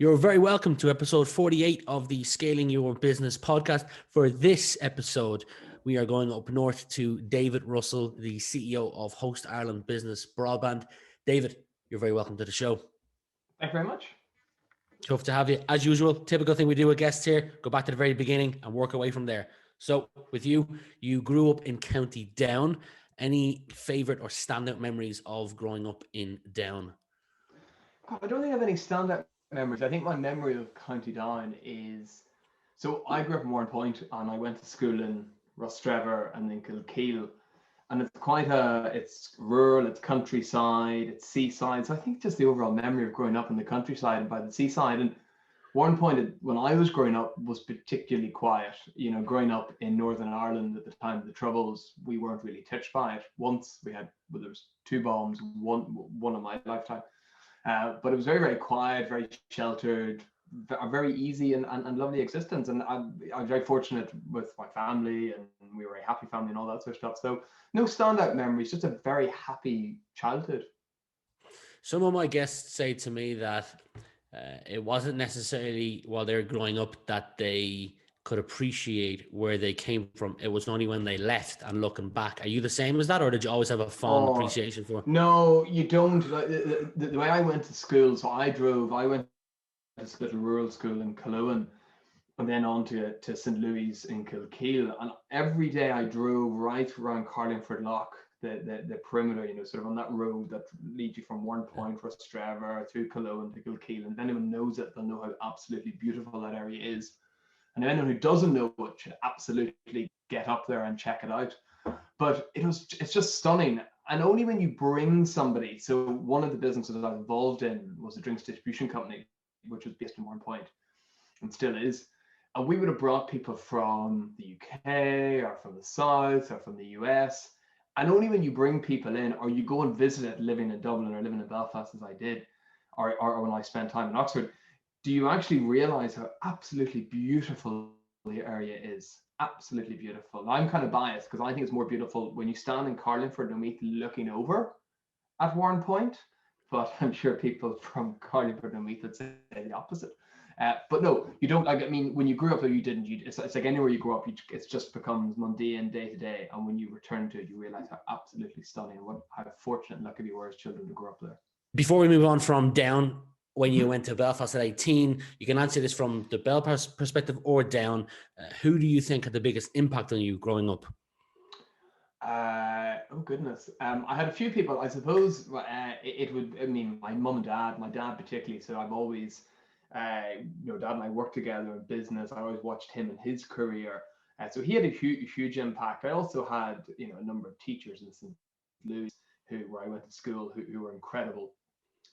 You're very welcome to episode 48 of the Scaling Your Business podcast. For this episode, we are going up north to David Russell, the CEO of Host Ireland Business Broadband. David, you're very welcome to the show. Thank you very much. Tough to have you. As usual, typical thing we do with guests here, go back to the very beginning and work away from there. So with you, you grew up in County Down. Any favourite or standout memories of growing up in Down? I don't think I have any standout memories. I think my memory of County Down is, so I grew up in Warrenpoint and I went to school in Rostrevor and then Kilkeel. And it's rural, it's countryside, it's seaside. So I think just the overall memory of growing up in the countryside and by the seaside. And Warrenpoint, when I was growing up, was particularly quiet. You know, growing up in Northern Ireland at the time of the Troubles, we weren't really touched by it. Once there was 2 bombs, one in my lifetime. But it was very, very quiet, very sheltered, a very easy and lovely existence. And I was very fortunate with my family, and we were a happy family and all that sort of stuff. So no standout memories, just a very happy childhood. Some of my guests say to me that it wasn't necessarily while they were growing up that they could appreciate where they came from. It was only when they left and looking back. Are you the same as that, or did you always have a fond appreciation for it? No, you don't. The way I went to school, so I went to this little rural school in Cullowen and then on to St. Louis in Kilkeel. And every day I drove right around Carlingford Lough, the perimeter, you know, sort of on that road that leads you from Warrenpoint, Rostrevor, through Cullowen to Kilkeel. And if anyone knows it, they'll know how absolutely beautiful that area is. And anyone who doesn't know it should absolutely get up there and check it out. But it's just stunning. And only when you bring somebody, so one of the businesses that I was involved in was a drinks distribution company, which was based in Warrenpoint and still is. And we would have brought people from the UK or from the South or from the US. And only when you bring people in, or you go and visit it living in Dublin or living in Belfast as I did, or when I spent time in Oxford, do you actually realize how absolutely beautiful the area is? Absolutely beautiful. Now, I'm kind of biased because I think it's more beautiful when you stand in Carlingford and Meath looking over at Warrenpoint, but I'm sure people from Carlingford and Meath would say the opposite. But no, you don't. Like, I mean, when you grew up there, you didn't. It's like anywhere you grow up, it just becomes mundane day to day. And when you return to it, you realize how absolutely stunning, how fortunate and lucky we were as children to grow up there. Before we move on from Down, when you went to Belfast at 18, you can answer this from the Belfast perspective or Down. Who do you think had the biggest impact on you growing up? Oh goodness. I had a few people. I suppose it would. I mean, my mum and dad. My dad particularly. So I've always, Dad and I worked together in business. I always watched him and his career. So he had a huge impact. I also had, a number of teachers in St. Louis where I went to school who were incredible.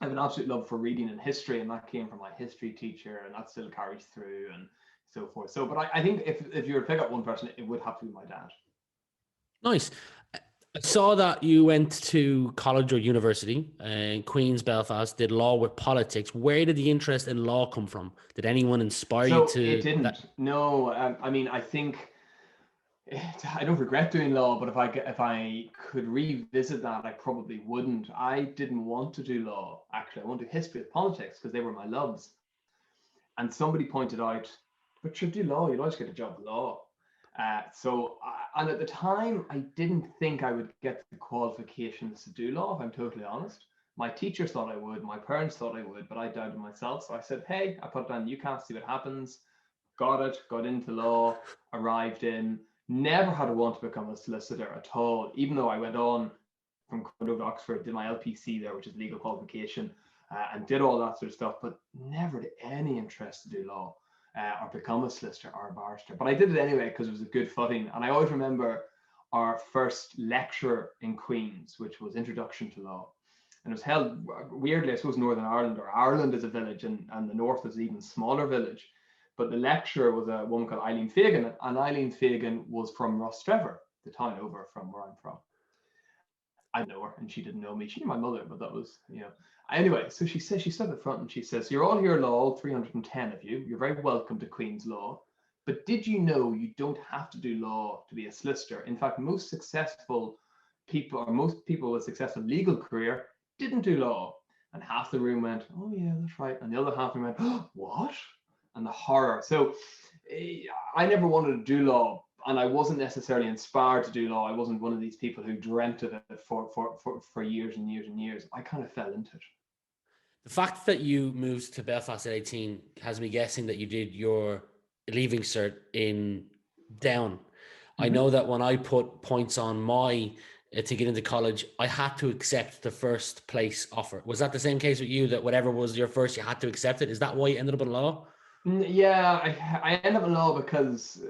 I have an absolute love for reading and history, and that came from my history teacher, and that still carries through and so forth. So, but I think if you were to pick up one person, it would have to be my dad. Nice. I saw that you went to college or university in Queen's, Belfast, did law with politics. Where did the interest in law come from? Did anyone inspire you to? It didn't. No, I mean, I think I don't regret doing law, but if I could revisit that, I probably wouldn't. I didn't want to do law. Actually, I wanted history with politics because they were my loves. And somebody pointed out, but you do law, you'd always get a job in law. And at the time, I didn't think I would get the qualifications to do law, if I'm totally honest. My teachers thought I would, my parents thought I would, but I doubted myself. So I said, hey, I put it down UCAS, see what happens. Got into law, arrived in, never had a want to become a solicitor at all, even though I went on from over to Oxford, did my LPC there, which is legal qualification, and did all that sort of stuff, but never had any interest to do law. Or become a solicitor or a barrister. But I did it anyway because it was a good footing. And I always remember our first lecture in Queen's, which was Introduction to Law. And it was held, weirdly, I suppose, Northern Ireland, or Ireland is a village, and the North is an even smaller village. But the lecturer was a woman called Eileen Fagan, and Eileen Fagan was from Rostrevor, the town over from where I'm from. I know her, and she didn't know me. She knew my mother, but that was, Anyway, so she says, she stood at the front and she says, you're all here law, all 310 of you. You're very welcome to Queen's Law. But did you know you don't have to do law to be a solicitor? In fact, most successful people, or most people with a successful legal career, didn't do law. And half the room went, oh yeah, that's right. And the other half went, oh, what? And the horror. So I never wanted to do law, and I wasn't necessarily inspired to do law. I wasn't one of these people who dreamt of it for years and years and years. I kind of fell into it. The fact that you moved to Belfast at 18 has me guessing that you did your leaving cert in Down. I know that when I put points on my to get into college, I had to accept the first place offer. Was that the same case with you, that whatever was your first, you had to accept it? Is that why you ended up in law? Yeah, I ended up in law because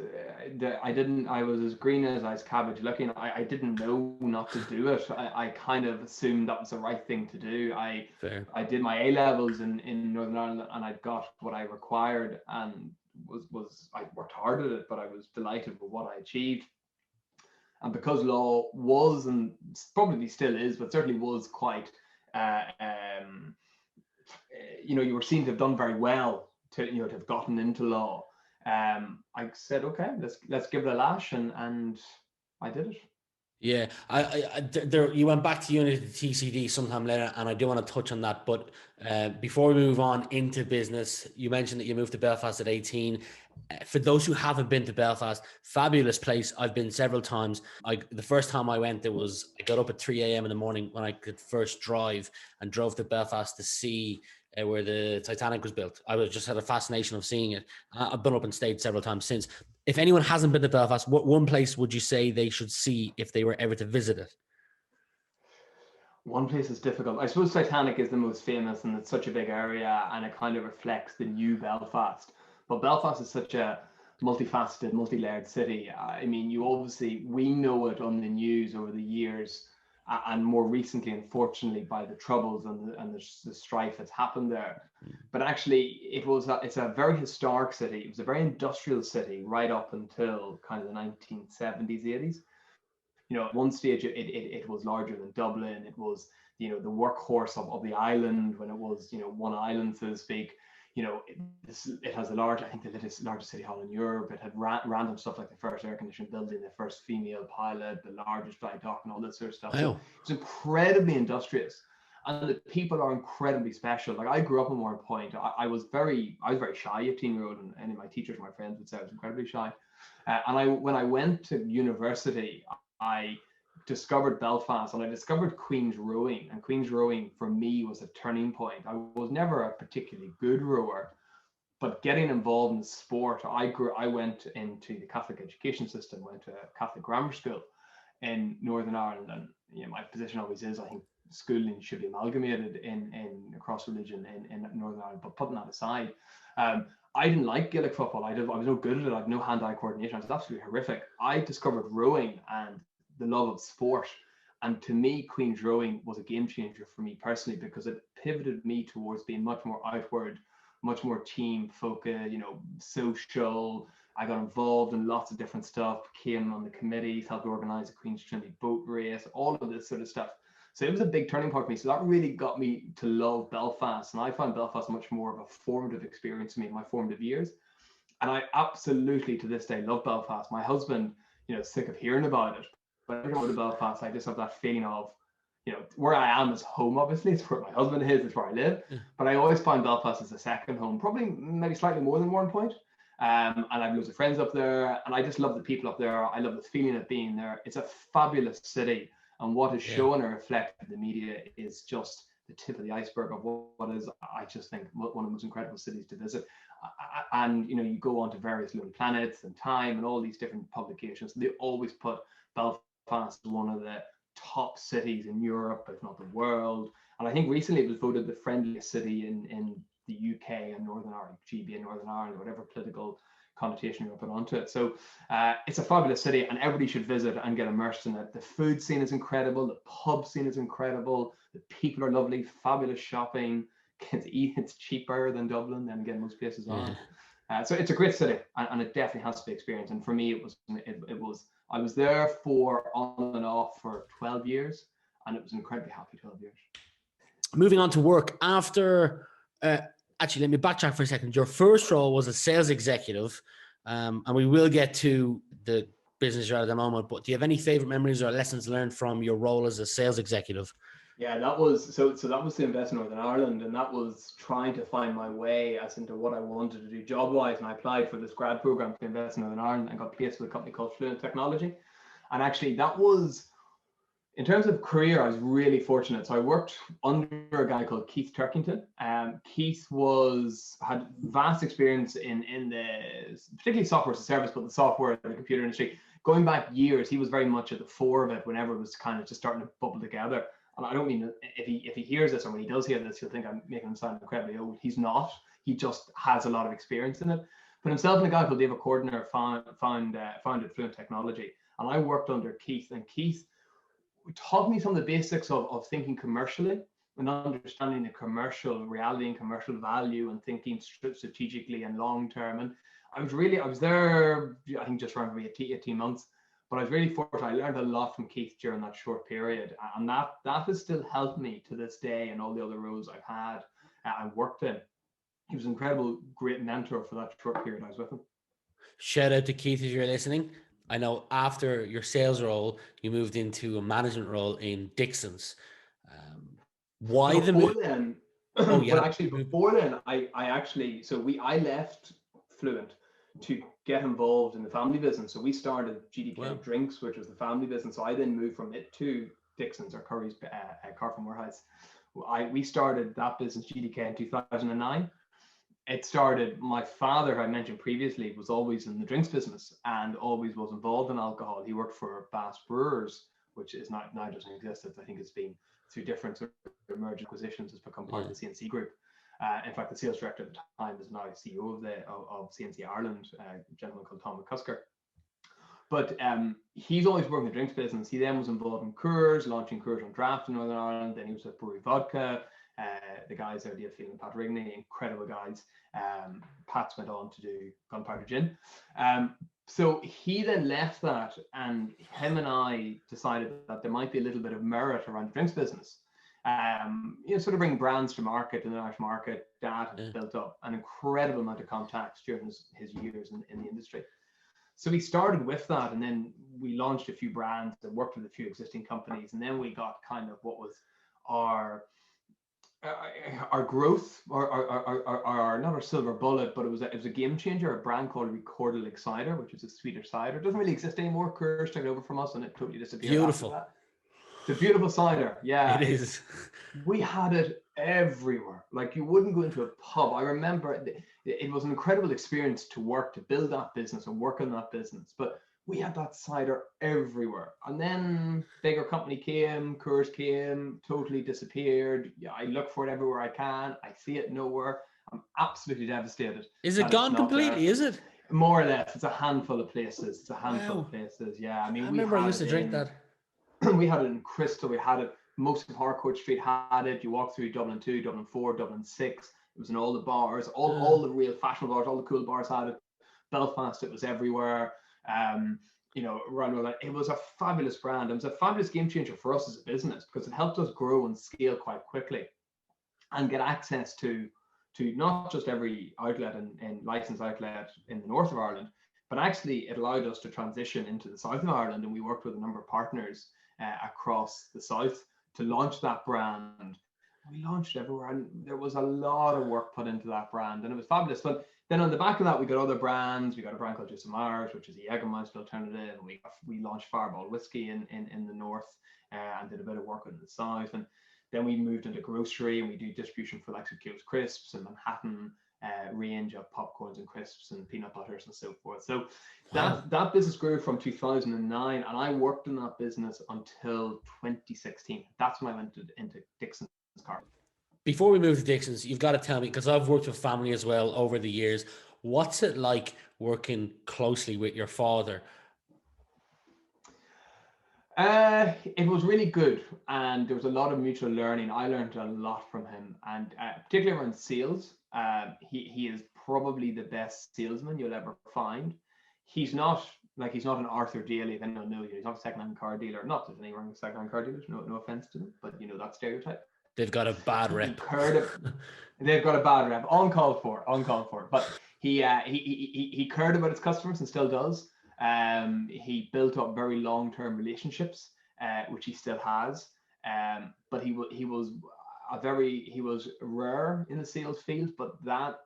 I was as green as ice cabbage looking. I didn't know not to do it. I kind of assumed that was the right thing to do. Fair. I did my A levels in Northern Ireland, and I got what I required, and I worked hard at it, but I was delighted with what I achieved. And because law was, and probably still is, but certainly was quite, you were seen to have done very well to have gotten into law. I said, okay, let's give it a lash, and I did it. Yeah, there, you went back to uni at TCD sometime later, and I do want to touch on that. But before we move on into business, you mentioned that you moved to Belfast at 18. For those who haven't been to Belfast, fabulous place. I've been several times. The first time I went, I got up at 3 a.m. in the morning when I could first drive, and drove to Belfast to see where the Titanic was built. I was just had a fascination of seeing it. I've been up and stayed several times since. If anyone hasn't been to Belfast, what one place would you say they should see if they were ever to visit it? One place is difficult. I suppose Titanic is the most famous, and it's such a big area, and it kind of reflects the new Belfast. But Belfast is such a multifaceted, multi-layered city. I mean, we know it on the news over the years, and more recently, unfortunately, by the troubles and the strife that's happened there. But actually, it's a very historic city. It was a very industrial city right up until kind of the 1970s, 80s. At one stage it was larger than Dublin. It was, the workhorse of the island when it was, one island, so to speak. It has I think the largest city hall in Europe. It had random stuff like the first air conditioned building, the first female pilot, the largest flight dock, and all this sort of stuff. So Oh, it's incredibly industrious, and the people are incredibly special. Like, I grew up in Warren Point. I was very shy, 18-year-old, and any of my teachers, my friends would say I was incredibly shy. When I went to university, I discovered Belfast, and I discovered Queen's Rowing. And Queen's Rowing for me was a turning point. I was never a particularly good rower, but getting involved in sport, I went into the Catholic education system, went to a Catholic grammar school in Northern Ireland. And my position always is, I think schooling should be amalgamated in across religion in Northern Ireland. But putting that aside, I didn't like Gaelic football. I was no good at it. I had no hand-eye coordination. I was absolutely horrific. I discovered rowing and the love of sport. And to me, Queen's Rowing was a game changer for me personally, because it pivoted me towards being much more outward, much more team focused, social. I got involved in lots of different stuff, came on the committees, helped organize the Queen's Trinity boat race, all of this sort of stuff. So it was a big turning point for me. So that really got me to love Belfast. And I found Belfast much more of a formative experience for me in my formative years. And I absolutely, to this day, love Belfast. My husband, is sick of hearing about it. But every time I go to Belfast, I just have that feeling of, where I am is home, obviously. It's where my husband is, it's where I live. But I always find Belfast as a second home, probably maybe slightly more than Warren Point. And I have loads of friends up there, and I just love the people up there. I love the feeling of being there. It's a fabulous city. And what is shown or reflected in the media is just the tip of the iceberg of what is, I just think, one of the most incredible cities to visit. And, you go on to various Lonely Planets and Time and all these different publications. They always put Belfast as one of the top cities in Europe, if not the world. And I think recently it was voted the friendliest city in the UK and Northern Ireland, GB and Northern Ireland, whatever political connotation you put onto it. So it's a fabulous city, and everybody should visit and get immersed in it. The food scene is incredible. The pub scene is incredible. The people are lovely. Fabulous shopping. It's cheaper than Dublin, and again, most places aren't. So it's a great city, and it definitely has to be experienced. And for me, it was I was there for on and off for 12 years, and it was an incredibly happy 12 years. Moving on to work after. Actually, let me backtrack for a second. Your first role was a sales executive, and we will get to the business you're at the moment. But do you have any favorite memories or lessons learned from your role as a sales executive? Yeah, that was so. So that was to invest in Northern Ireland, and that was trying to find my way as into what I wanted to do job wise. And I applied for this grad program to invest in Northern Ireland and got placed with a company called Fluent Technology. And actually, that was in terms of career, I was really fortunate. So I worked under a guy called Keith Turkington. Keith had vast experience in the particularly software as a service, but the software, the computer industry. Going back years, he was very much at the fore of it whenever it was kind of just starting to bubble together. And I don't mean if he hears this or when he does hear this, he'll think I'm making him sound incredibly old. He's not. He just has a lot of experience in it. But himself and a guy called David Cordner founded Fluent Technology, and I worked under Keith. And Keith taught me some of the basics of thinking commercially and understanding the commercial reality and commercial value and thinking strategically and long term. And I was there, I think just around 18 months, but I was really fortunate. I learned a lot from Keith during that short period. And that has still helped me to this day in all the other roles I've had and worked in. He was an incredible, great mentor for that short period I was with him. Shout out to Keith if you're listening. I know after your sales role, you moved into a management role in Dixon's. Why the Before move? then, Oh yeah, well, actually, before then, I left Fluent to get involved in the family business. So we started GDK Drinks, which was the family business. So I then moved from it to Dixon's or Curry's car from warehouse. We started that business, GDK, in 2009. It started, my father, I mentioned previously, was always in the drinks business and always was involved in alcohol. He worked for Bass Brewers, which is now doesn't exist. I think it's been through different sort of merger acquisitions, has become part of the CNC group. In fact, the sales director at the time is now CEO of CNC Ireland, a gentleman called Tom McCusker. But he's always worked in the drinks business. He then was involved in Coors, launching Coors on draft in Northern Ireland. Then he was at Brewery Vodka. The guys there, Dave Field and Pat Rigney, incredible guys. Pat's went on to do Gunpowder Gin. So he then left that, and him and I decided that there might be a little bit of merit around the drinks business. Sort of bring brands to market in the Irish market. Dad had built up an incredible amount of contacts during his years in the industry. So we started with that, and then we launched a few brands and worked with a few existing companies, and then we got kind of what was our growth, our not our silver bullet, but it was a game changer. A brand called Recorded Cider, which is a Swedish cider. It doesn't really exist anymore. Coors took it over from us, and it totally disappeared. Beautiful. After that. It's a beautiful cider. Yeah, it is. We had it everywhere. Like, you wouldn't go into a pub. I remember it was an incredible experience to build that business and work on that business. But we had that cider everywhere. And then bigger company came, Coors came, totally disappeared. Yeah, I look for it everywhere I can. I see it nowhere. I'm absolutely devastated. Is it gone completely? Is it? More or less. It's a handful of places. Yeah. I mean, I remember I used to drink that. We had it in Crystal. We had it. Most of Harcourt Street had it. You walk through Dublin 2, Dublin 4, Dublin 6. It was in all the bars. All the real fashion bars, all the cool bars had it. Belfast, it was everywhere. It was a fabulous brand. It was a fabulous game changer for us as a business because it helped us grow and scale quite quickly and get access to not just every outlet and licensed outlet in the north of Ireland, but actually it allowed us to transition into the south of Ireland, and we worked with a number of partners across the south to launch that brand. We launched everywhere, and there was a lot of work put into that brand, and it was fabulous. But then on the back of that, we got other brands. We got a brand called Jason Myers, which is a Jägermeister alternative. We launched Fireball whiskey in the north and did a bit of work in the south. And then we moved into grocery, and we do distribution for like Kio's Crisps and Manhattan range of popcorns and crisps and peanut butters and so forth. So that business grew from 2009, and I worked in that business until 2016. That's when I went into Dixon's car. Before we move to Dixon's, you've got to tell me, because I've worked with family as well over the years, what's it like working closely with your father? It was really good, and there was a lot of mutual learning. I learned a lot from him, and particularly around sales. He is probably the best salesman you'll ever find. He's not an Arthur Daly, if anyone knows you. He's not a second-hand car dealer. Not that there's anything wrong with second-hand car dealers. No offense to them, but that stereotype. They've got a bad rep. They've got a bad rep. Uncalled for. But he cared about his customers and still does. He built up very long-term relationships, which he still has. But he was he was rare in the sales field, but that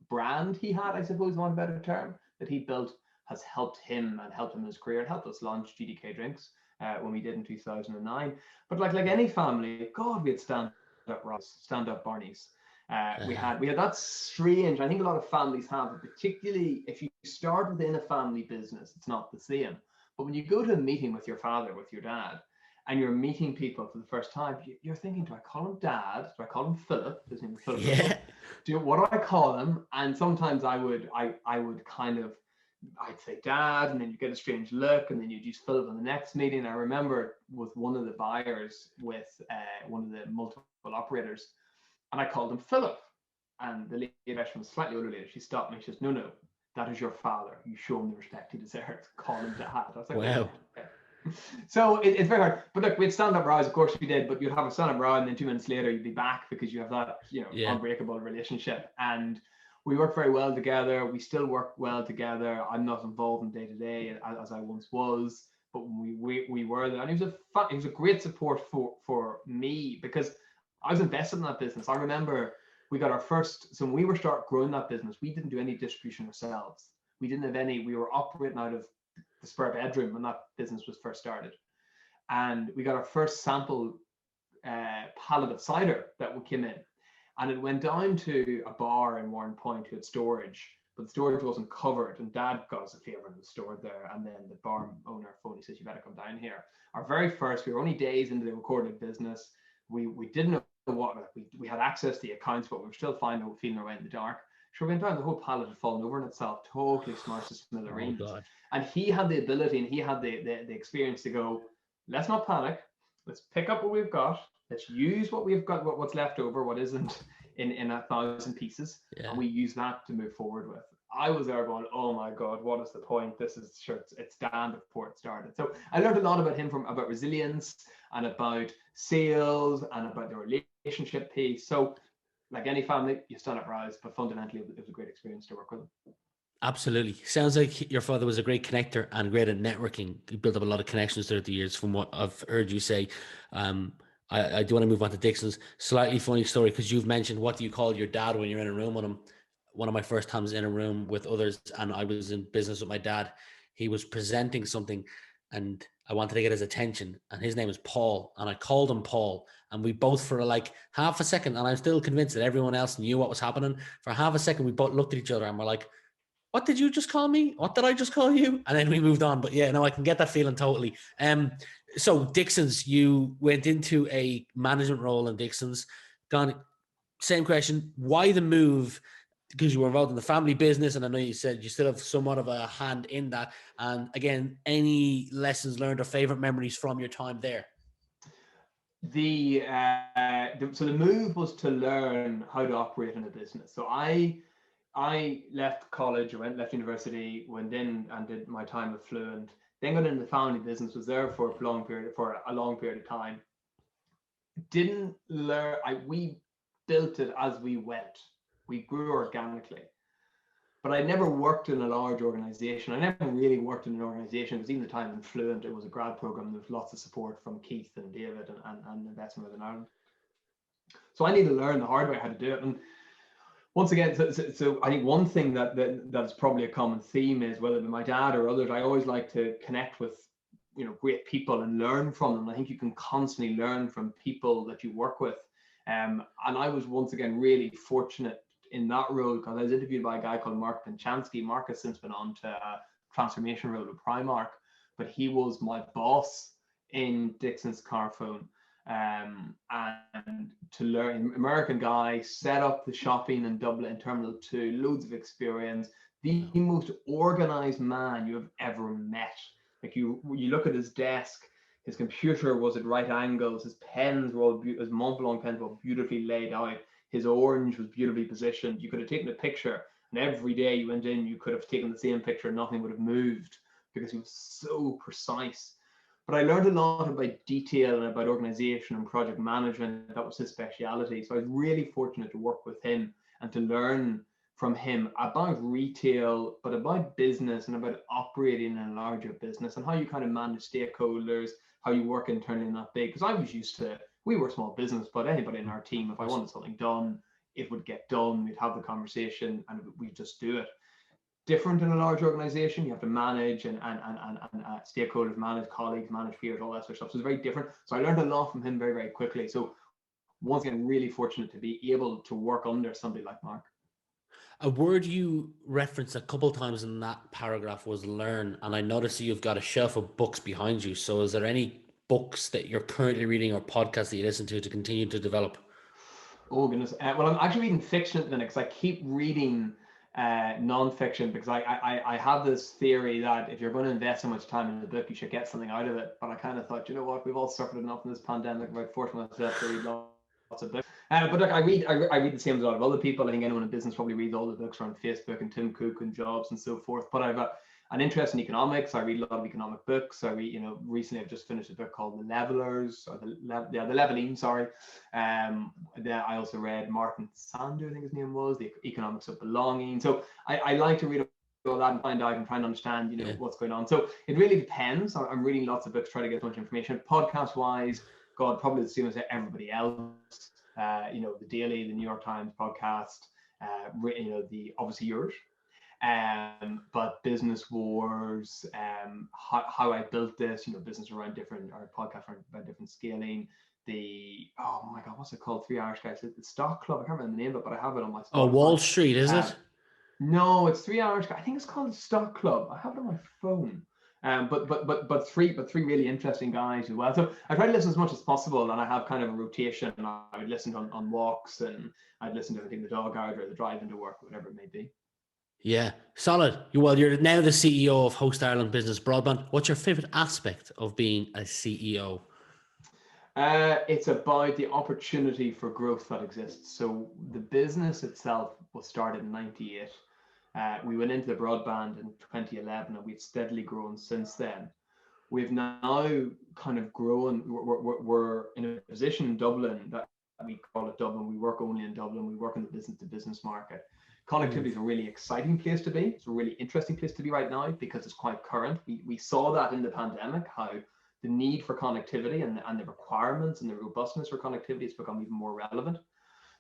brand he had, I suppose, one better term, that he built has helped him and helped him in his career. It helped us launch GDK Drinks when we did in 2009. But like any family, God, we had stand-up Ross, stand-up Barneys. We had that strange. I think a lot of families have, particularly if you start within a family business, it's not the same. But when you go to a meeting with your father, with your dad, and you're meeting people for the first time, you're thinking, do I call him Dad? Do I call him Philip? His name is Philip. Yeah. What do I call him? And sometimes I would kind of, I'd say Dad, and then you get a strange look, and then you'd use Philip in the next meeting. I remember with one of the buyers, with one of the multiple operators, and I called him Philip. And the lady was slightly older lady. She stopped me. She says, no, that is your father. You show him the respect he deserves. Call him Dad. I was like, wow. Okay. So it's very hard. But look, we'd stand up rows, of course we did, but you'd have a stand up row, and then 2 minutes later you'd be back, because you have that, unbreakable relationship. And we work very well together. We still work well together. I'm not involved in day to day as I once was, but we were there. And he was a great support for me, because I was invested in that business. I remember we got our first, so when we were start growing that business, we didn't do any distribution ourselves. We didn't have any, we were operating out of the spare bedroom when that business was first started. And we got our first sample pallet of cider that came in. And it went down to a bar in Warren Point who had storage, but the storage wasn't covered. And Dad got us a favor and was stored there. And then the bar owner phoned, he says, you better come down here. Our very first, we were only days into the recorded business. We didn't know what, we had access to the accounts, but we were still feeling our way in the dark. So we went down, the whole pallet had fallen over on itself, totally smashed to smithereens. Oh, God. And he had the ability, and he had the experience to go, let's not panic. Let's pick up what we've got. Let's use what we've got, what's left over, what isn't in 1,000 pieces. Yeah. And we use that to move forward with. I was there going, oh my God, what is the point? This is sure it's done before it started. So I learned a lot about him, about resilience and about sales and about the relationship piece. So like any family, you stand up rows, but fundamentally it was a great experience to work with him. Absolutely. Sounds like your father was a great connector and great at networking. He built up a lot of connections throughout the years, from what I've heard you say. I do want to move on to Dixon's. Slightly funny story, because you've mentioned, what do you call your dad when you're in a room with him? One of my first times in a room with others, and I was in business with my dad. He was presenting something, and I wanted to get his attention, and his name is Paul, and I called him Paul, and we both, for like half a second, and I'm still convinced that everyone else knew what was happening. For half a second, we both looked at each other and we're like, what did you just call me? What did I just call you? And then we moved on. But yeah, no, I can get that feeling totally. So Dixon's, you went into a management role in Dixon's. Don, same question. Why the move? Because you were involved in the family business, and I know you said you still have somewhat of a hand in that. And again, any lessons learned or favorite memories from your time there? So the move was to learn how to operate in a business. So I left college, left university, went in and did my time with Fluent, then got into the family business, was there for a long period of time. Didn't learn, we built it as we went. We grew organically. But I never worked in a large organization. I never really worked in an organization, because even the time in Fluent, it was a grad program. There was lots of support from Keith and David and Investment Northern Ireland. So I need to learn the hard way how to do it. And once again, so I think one thing that's probably a common theme is, whether it be my dad or others, I always like to connect with great people and learn from them. I think you can constantly learn from people that you work with. And I was once again really fortunate in that role, because I was interviewed by a guy called Mark Pinchansky. Mark has since been on to a transformation role with Primark, but he was my boss in Dixon's Carphone. And to learn, American guy, set up the shopping in Dublin, Terminal 2, loads of experience, the most organized man you have ever met. Like you look at his desk, his computer was at right angles, his pens were all his Montblanc pens were beautifully laid out, his orange was beautifully positioned. You could have taken a picture, and every day you went in, you could have taken the same picture, nothing would have moved, because he was so precise. But I learned a lot about detail and about organization and project management. That was his speciality. So I was really fortunate to work with him and to learn from him about retail, but about business and about operating in a larger business, and how you kind of manage stakeholders, how you work internally in that big. Because I was used to we were a small business, but anybody in our team, if I wanted something done, it would get done. We'd have the conversation and we'd just do it. Different in a large organization, you have to manage and stakeholders, manage colleagues, manage peers, all that sort of stuff. So it's very different. So I learned a lot from him very, very quickly. So once again, really fortunate to be able to work under somebody like Mark. A word you referenced a couple times in that paragraph was learn, and I noticed you've got a shelf of books behind you. So is there any books that you're currently reading or podcasts that you listen to continue to develop? Oh goodness. Well, I'm actually reading fiction at the minute because I keep reading non-fiction because I have this theory that if you're going to invest so much time in the book, you should get something out of it. But I kind of thought, you know what, we've all suffered enough in this pandemic about forcing myself to read lots of books. But look, I read the same as a lot of other people. I think anyone in business probably reads all the books around Facebook and Tim Cook and Jobs and so forth. But I've got an interest in economics. I read a lot of economic books. I read, recently I've just finished a book called The Levelers, or the Leveling, sorry. I also read Martin Sander, I think his name was, The Economics of Belonging. So I like to read all that and find out and try and understand, what's going on. So it really depends. I'm reading lots of books, trying to get as much information. Podcast wise, God, probably the same as everybody else. The Daily, the New York Times podcast, the obviously yours. But Business Wars, how I built this, business around different, or podcast around different scaling. Oh my God, what's it called? Three Irish guys, the Stock Club. I can't remember the name of it, but I have it on my Spotify. Oh, Wall Street, is it? No, it's Three Irish guys. I think it's called Stock Club. I have it on my phone. But three really interesting guys as well. So I try to listen as much as possible, and I have kind of a rotation. And I would listen on walks, and I'd listen to the dog out or the drive into work, whatever it may be. Yeah, solid. You're now the CEO of Host Ireland Business Broadband. What's your favorite aspect of being a CEO? It's about the opportunity for growth that exists. So the business itself was started in '98. We went into the broadband in 2011, and we've steadily grown since then. We've now kind of grown. We're in a position in Dublin that we call it Dublin. We work only in Dublin. We work in the business-to-business market. Connectivity is a really exciting place to be. It's a really interesting place to be right now because it's quite current. We saw that in the pandemic, how the need for connectivity and the requirements and the robustness for connectivity has become even more relevant.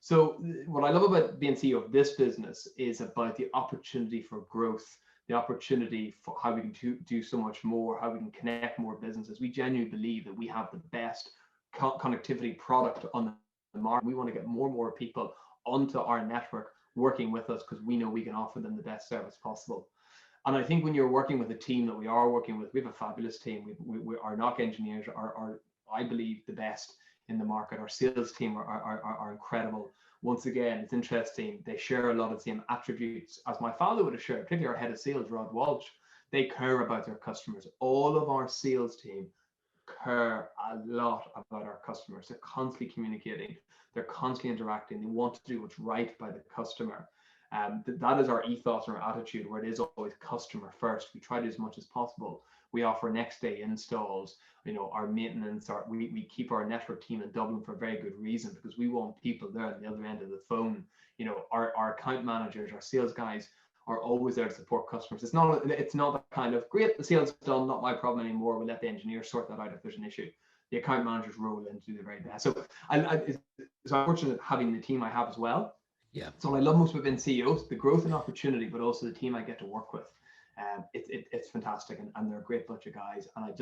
So what I love about being CEO of this business is about the opportunity for growth, the opportunity for how we can do so much more, how we can connect more businesses. We genuinely believe that we have the best connectivity product on the market. We want to get more and more people onto our network working with us because we know we can offer them the best service possible. And I think when you're working with a team that we are working with, we have a fabulous team. Our NOC engineers are, I believe, the best in the market. Our sales team are incredible. Once again, it's interesting. They share a lot of the same attributes as my father would have shared, particularly our head of sales, Rod Walsh. They care about their customers. All of our sales team care a lot about our customers. They're constantly communicating. They're constantly interacting. They want to do what's right by the customer. That is our ethos and our attitude, where it is always customer first. We try to do as much as possible. We offer next day installs, our maintenance, we keep our network team in Dublin for a very good reason, because we want people there on the other end of the phone. Our account managers, our sales guys are always there to support customers. It's not that kind of, great, the sales done, not my problem anymore. We'll let the engineers sort that out if there's an issue. The account managers roll in to do the very best. So it's unfortunate having the team I have as well. Yeah. So what I love most about being CEO, the growth and opportunity, but also the team I get to work with. It's fantastic, and they're a great bunch of guys. And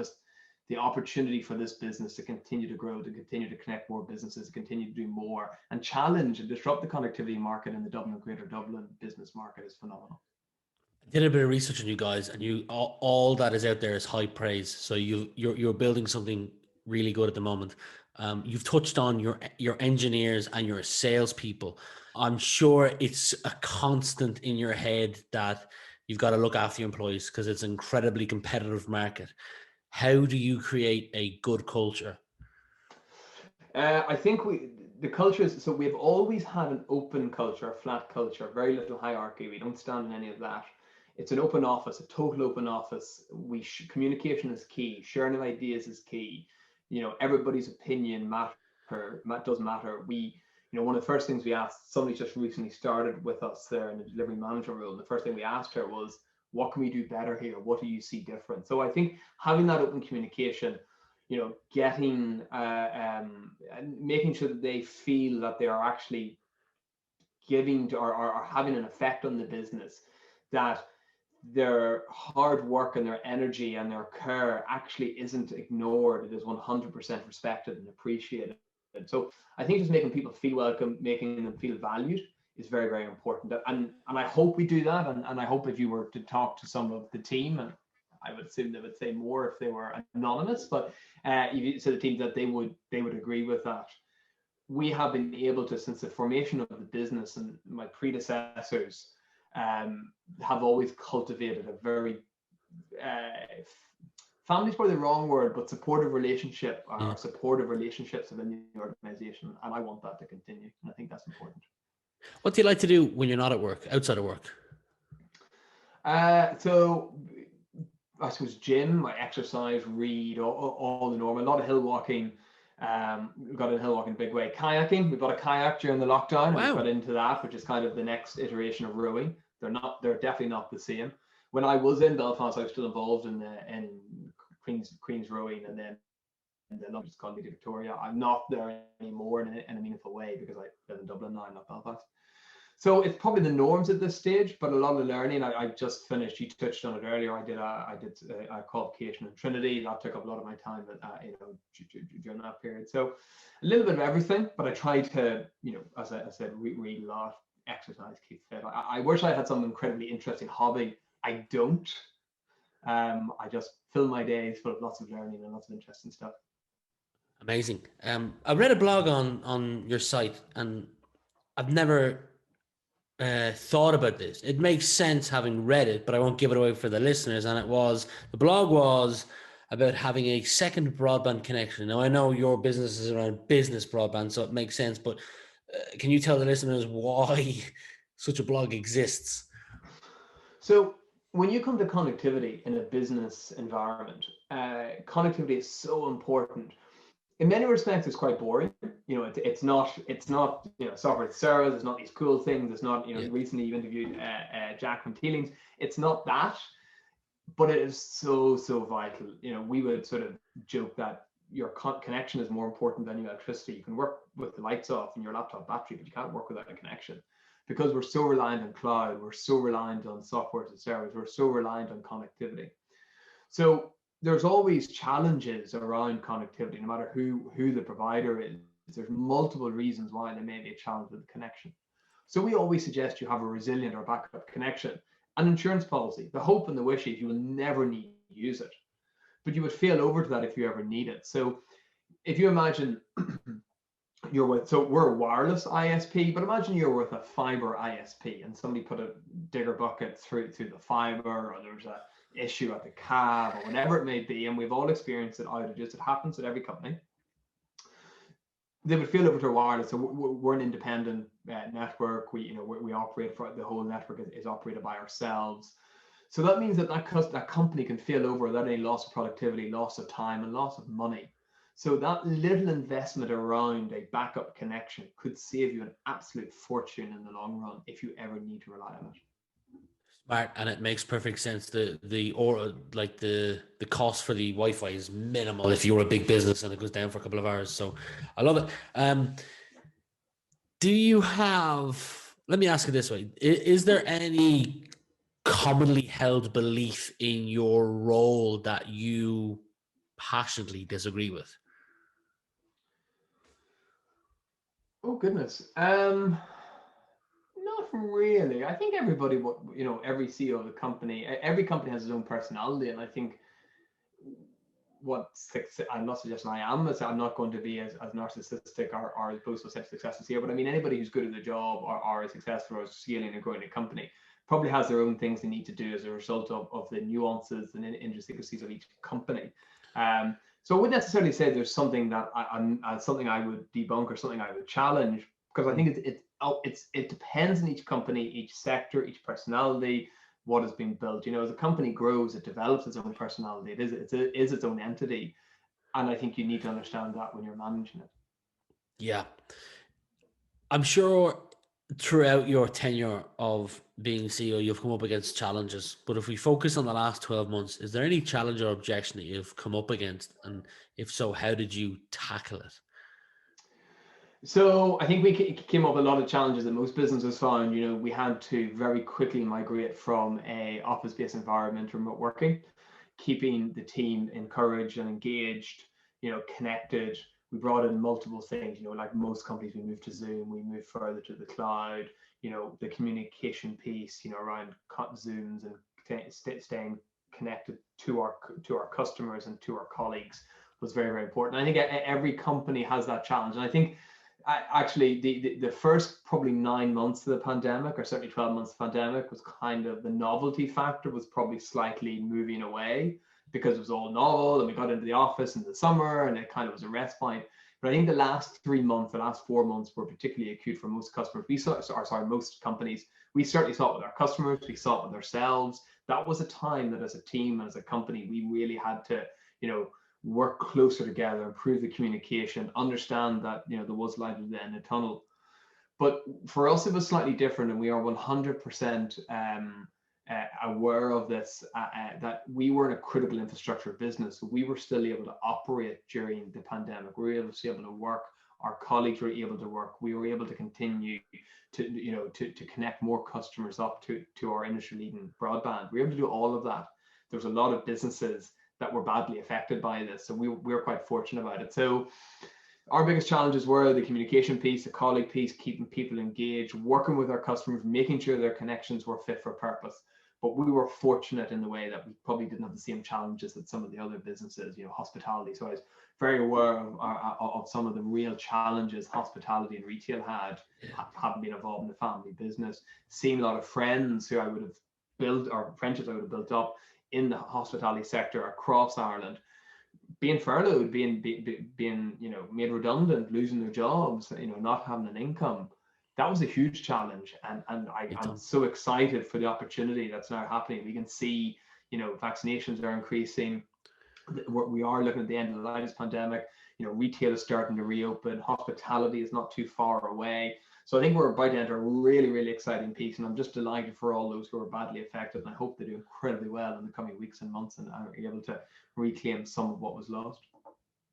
the opportunity for this business to continue to grow, to continue to connect more businesses, to continue to do more and challenge and disrupt the connectivity market in the Dublin and Greater Dublin business market is phenomenal. I did a bit of research on you guys, and all that is out there is high praise. So you're building something really good at the moment. You've touched on your engineers and your salespeople. I'm sure it's a constant in your head that you've got to look after your employees because it's an incredibly competitive market. How do you create a good culture? I think the culture is, so we've always had an open culture, a flat culture, very little hierarchy. We don't stand in any of that. It's an open office, a total open office. Communication is key. Sharing of ideas is key. Everybody's opinion does matter. One of the first things we asked, somebody just recently started with us there in the delivery manager role. The first thing we asked her was, what can we do better here? What do you see different? So I think having that open communication, getting and making sure that they feel that they are actually giving to, or having an effect on the business, that their hard work and their energy and their care actually isn't ignored. It is 100% respected and appreciated. So I think just making people feel welcome, making them feel valued is very, very important. And I hope we do that. And I hope if you were to talk to some of the team, and I would assume they would say more if they were anonymous, but so the team, that they would agree with that. We have been able to, since the formation of the business, and my predecessors have always cultivated a very family's probably the wrong word, but supportive relationship, or supportive relationships within the organization. And I want that to continue. And I think that's important. What do you like to do when you're not at work, outside of work? So I suppose gym, I exercise, read, all the normal, a lot of hill walking. We've got a hill walking big way. Kayaking, we bought a kayak during the lockdown. Wow. And we got into that, which is kind of the next iteration of rowing. They're definitely not the same. When I was in Belfast, I was still involved in Queen's rowing, and then it's called Lady Victoria. I'm not there anymore in a meaningful way, because I live in Dublin now, not Belfast. So it's probably the norms at this stage, but a lot of learning. I just finished. You touched on it earlier. I did a qualification in Trinity. That took up a lot of my time, during that period. So a little bit of everything, but I try to, as I said, read a lot, exercise, keep fit. I wish I had some incredibly interesting hobby. I don't. I just fill my days full of lots of learning and lots of interesting stuff. Amazing. I read a blog on your site, and I've never thought about this. It makes sense having read it, but I won't give it away for the listeners. And the blog was about having a second broadband connection. Now, I know your business is around business broadband, so it makes sense, but can you tell the listeners why such a blog exists? So when you come to connectivity in a business environment, connectivity is so important. In many respects, it's quite boring. It's not software as a service. It's not these cool things. It's not, recently you interviewed Jack from Teelings. It's not that, but it is so, so vital. We would sort of joke that your connection is more important than your electricity. You can work with the lights off and your laptop battery, but you can't work without a connection, because we're so reliant on cloud. We're so reliant on software as a service. We're so reliant on connectivity. So there's always challenges around connectivity, no matter who the provider is. There's multiple reasons why there may be a challenge with the connection. So we always suggest you have a resilient or backup connection. An insurance policy, the hope and the wish is you will never need to use it, but you would fail over to that if you ever need it. So if you imagine we're a wireless ISP, but imagine you're with a fiber ISP and somebody put a digger bucket through the fiber, or there's a issue at the cab, or whatever it may be, and we've all experienced it outages. It happens at every company. They would fail over to wireless. So we're an independent network. We operate, for the whole network is operated by ourselves. So that means that company can fail over without any loss of productivity, loss of time, and loss of money. So that little investment around a backup connection could save you an absolute fortune in the long run if you ever need to rely on it. Smart, and it makes perfect sense. The cost for the Wi-Fi is minimal if you're a big business and it goes down for a couple of hours. So I love it. Do you have? Let me ask it this way: is there any commonly held belief in your role that you passionately disagree with? Oh goodness. Not really. I think everybody, every CEO of the company, every company has its own personality, and I think I'm not suggesting I'm not going to be as narcissistic or as boastful success here, but I mean, anybody who's good at their job or is successful or scaling and growing a company probably has their own things they need to do as a result of the nuances and idiosyncrasies of each company. So I wouldn't necessarily say there's something that something I would debunk or something I would challenge, because I think it depends on each company, each sector, each personality, what has been built. As a company grows, it develops its own personality. It is its own entity, and I think you need to understand that when you're managing it. Yeah, I'm sure throughout your tenure of being CEO, you've come up against challenges. But if we focus on the last 12 months, is there any challenge or objection that you've come up against? And if so, how did you tackle it? So I think we came up with a lot of challenges that most businesses found. We had to very quickly migrate from a office-based environment to remote working, keeping the team encouraged and engaged, connected. We brought in multiple things, like most companies, we moved to Zoom, we moved further to the cloud, the communication piece, around Zooms and staying connected to our customers and to our colleagues was very, very important. I think every company has that challenge. And I think actually the first probably 9 months of the pandemic, or certainly 12 months of the pandemic, was kind of the novelty factor was probably slightly moving away because it was all novel and we got into the office in the summer and it kind of was a respite. But I think the last 3 months, the last 4 months were particularly acute for most customers. Most companies. We certainly saw it with our customers, we saw it with ourselves. That was a time that as a team, as a company, we really had to, work closer together, improve the communication, understand that there was light at the end of the tunnel. But for us, it was slightly different, and we are 100% aware of this. That we were in a critical infrastructure business, so we were still able to operate during the pandemic. We were able to work. Our colleagues were able to work. We were able to continue to connect more customers up to our industry-leading broadband. We were able to do all of that. There's a lot of businesses that were badly affected by this. So we were quite fortunate about it. So our biggest challenges were the communication piece, the colleague piece, keeping people engaged, working with our customers, making sure their connections were fit for purpose. But we were fortunate in the way that we probably didn't have the same challenges that some of the other businesses, hospitality. So I was very aware of some of the real challenges hospitality and retail had, having been involved in the family business, seeing a lot of friends who I would have built, or friendships I would have built up in the hospitality sector across Ireland, being furloughed, being made redundant, losing their jobs, not having an income. That was a huge challenge, and I'm so excited for the opportunity that's now happening. We can see, vaccinations are increasing. We are looking at the end of the latest pandemic. Retail is starting to reopen. Hospitality is not too far away. So I think we're about to enter a really, really exciting piece, and I'm just delighted for all those who are badly affected. And I hope they do incredibly well in the coming weeks and months and are able to reclaim some of what was lost.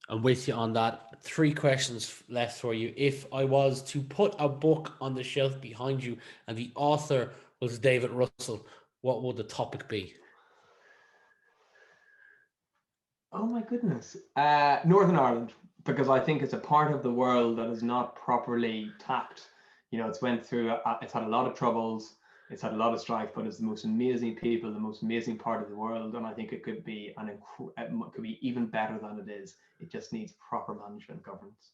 I'm with you on that. 3 questions left for you. If I was to put a book on the shelf behind you and the author was David Russell, what would the topic be? Oh my goodness. Northern Ireland, because I think it's a part of the world that is not properly tapped. It's went through, it's had a lot of troubles, it's had a lot of strife, but it's the most amazing people, the most amazing part of the world. And I think it could be could be even better than it is. It just needs proper management governance.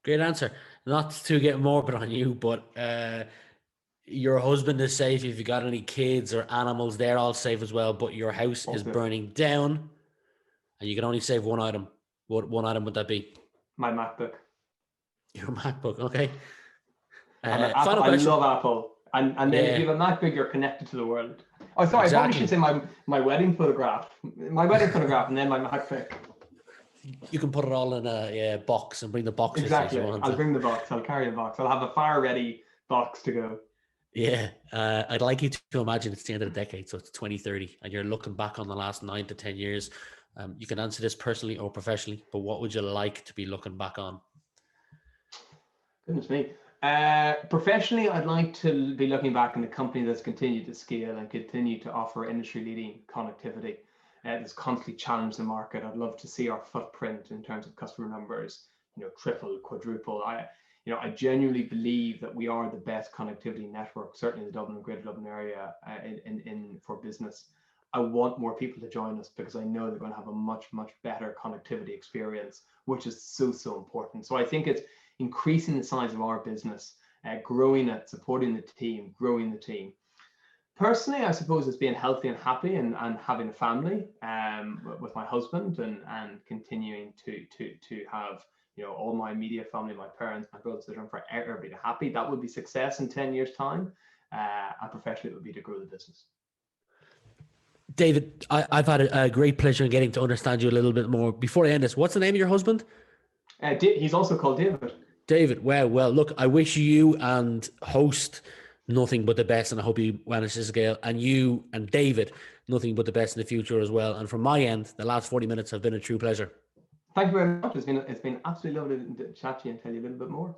Great answer. Not to get morbid on you, but your husband is safe. If you got any kids or animals, they're all safe as well. But your house is burning down, and you can only save one item. What one item would that be? My MacBook. Your MacBook, okay. Final question. I love Apple. And then if you have a MacBook, you're connected to the world. Oh, sorry, exactly. I probably should say my wedding photograph. My wedding photograph and then my MacBook. You can put it all in a box and bring the box. Exactly. I'll bring the box. I'll carry the box. I'll have a fire-ready box to go. Yeah. I'd like you to imagine it's the end of the decade, so it's 2030, and you're looking back on the last 9 to 10 years. You can answer this personally or professionally, but what would you like to be looking back on? Goodness me. Professionally, I'd like to be looking back in a company that's continued to scale and continue to offer industry-leading connectivity. That's constantly challenged the market. I'd love to see our footprint in terms of customer numbers, triple, quadruple. I genuinely believe that we are the best connectivity network, certainly in the Dublin, Greater Dublin area, for business. I want more people to join us because I know they're going to have a much, much better connectivity experience, which is so, so important. So I think it's increasing the size of our business, growing it, supporting the team, growing the team. Personally, I suppose it's being healthy and happy and having a family with my husband and continuing to have all my immediate family, my parents, my brothers, for everybody to happy. That would be success in 10 years' time. And professionally, it would be to grow the business. David, I've had a great pleasure in getting to understand you a little bit more. Before I end this, what's the name of your husband? He's also called David. David, well, look, I wish you and host nothing but the best, and I hope you manage to scale. And you and David, nothing but the best in the future as well. And from my end, the last 40 minutes have been a true pleasure. Thank you very much. It's been absolutely lovely to chat to you and tell you a little bit more.